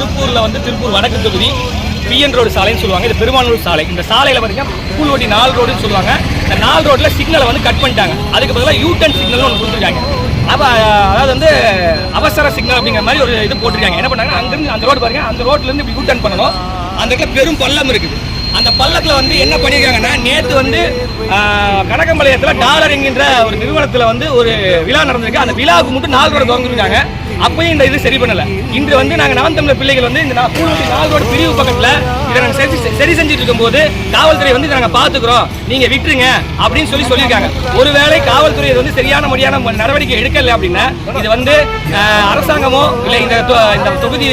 திருப்பூரில் வந்து திருப்பூர் வடக்கு தொகுதி பிஎன் ரோடு சாலைன்னு சொல்லுவாங்க. இது பெருமானூர் சாலை. இந்த சாலையில் பார்த்தீங்கன்னா கூல்வட்டி 4 ரோடுன்னு சொல்லுவாங்க. இந்த 4 ரோட்டில் சிக்னலை வந்து கட் பண்ணிட்டாங்க. அதுக்கு பதிலாக யூ-டர்ன் சிக்னல் ஒன்று கொடுத்துருக்காங்க. அப்போ அதாவது வந்து அவசர சிக்னல் அப்படிங்கிற மாதிரி ஒரு இது போட்டிருக்காங்க. என்ன பண்ணாங்க, அங்கேருந்து அந்த ரோடு பாருங்க, அந்த ரோட்லேருந்து இப்படி யூ-டர்ன் பண்ணணும். அந்த இடத்துல பெரும் பள்ளம் இருக்குது. அந்த பள்ளத்தில் வந்து என்ன பண்ணியிருக்காங்கன்னா, நேற்று வந்து கனகம்பாளையத்தில் டாலர் என்கின்ற ஒரு நிறுவனத்தில் வந்து ஒரு விழா நடந்திருக்கு. அந்த விழாவுக்கு மட்டும் 4 ரோடு திறந்துருக்காங்க. அப்பயும் இந்த இது சரி பண்ணல. இன்று வந்து நாங்கள் நாம் தமிழர் பிள்ளைகள் வந்து இந்த கூல்வட்டி 4 ரோடு பிரிவு பக்கத்தில் இதை நாங்கள் சரி செஞ்சுட்டு இருக்கும்போது காவல்துறை வந்து இதை நாங்கள் பார்த்துக்கிறோம், நீங்கள் விட்டுருங்க அப்படின்னு சொல்லியிருக்காங்க. ஒருவேளை காவல்துறை இது வந்து சரியான முறையான நடவடிக்கை எடுக்கல அப்படின்னா இது வந்து அரசாங்கமோ இல்லை இந்த தொகுதி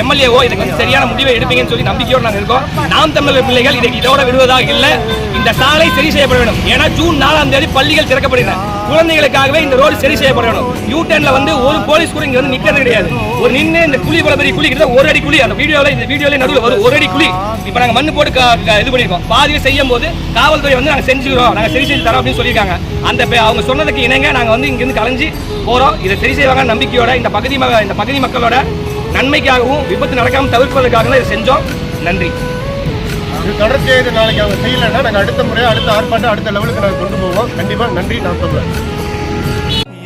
எம்எல்ஏவோ இதுக்கு வந்து சரியான முடிவை எடுப்பீங்கன்னு சொல்லி நம்பிக்கையோடு நாங்கள் இருக்கோம். நாம் தமிழர் பிள்ளைகள் இதை இதோட விடுவதாக இல்லை. இந்த சாலை சரி செய்யப்பட வேண்டும். ஏன்னா ஜூன் 4ஆம் தேதி பள்ளிகள் திறக்கப்படுகின்றன. குழந்தைகளுக்காகவே இந்த ரோடு சரி செய்யப்பட வேண்டும். யூ-டர்ன்ல வந்து ஒரு போலீஸ் கூட இங்க வந்து நிக்கிறது கிடையாது. ஒரு நின்று இந்த குழி பெரிய குழி கிட்ட 1 அடி குழி. அந்த வீடியோல நடுவில் வரும் 1 அடி குழி. இப்போ நாங்கள் மண்ணு போட்டு இது பண்ணியிருக்கோம். பாதியில் செய்யும் போது காவல்துறை வந்து நாங்கள் செஞ்சுக்கிறோம், நாங்கள் சரி செஞ்சு தரோம் அப்படின்னு சொல்லியிருக்காங்க. அவங்க சொன்னதுக்கு இணங்க நாங்கள் வந்து இங்கிருந்து கலைஞ்சு போகிறோம். இதை சரி செய்வாங்க நம்பிக்கையோட இந்த பகுதி மக்களோட நன்மைக்காகவும் விபத்து நடக்காமல் தவிர்ப்பதற்காக இதை செஞ்சோம். நன்றி. தொடர்ச்சியாக இது நாளைக்கு அவங்க செய்யலைன்னா நாங்கள் அடுத்த முறை அடுத்த ஆர்ப்பாட்டம் அடுத்த லெவலுக்கு நாங்கள் கொண்டு போவோம். கண்டிப்பாக நன்றி. நான் சொல்றேன்.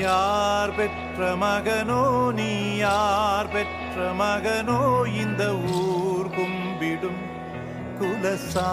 யார் பெற்ற மகனோ நீ, யார் பெற்ற மகனோ இந்த ஊர் கும்பிடும் குலசா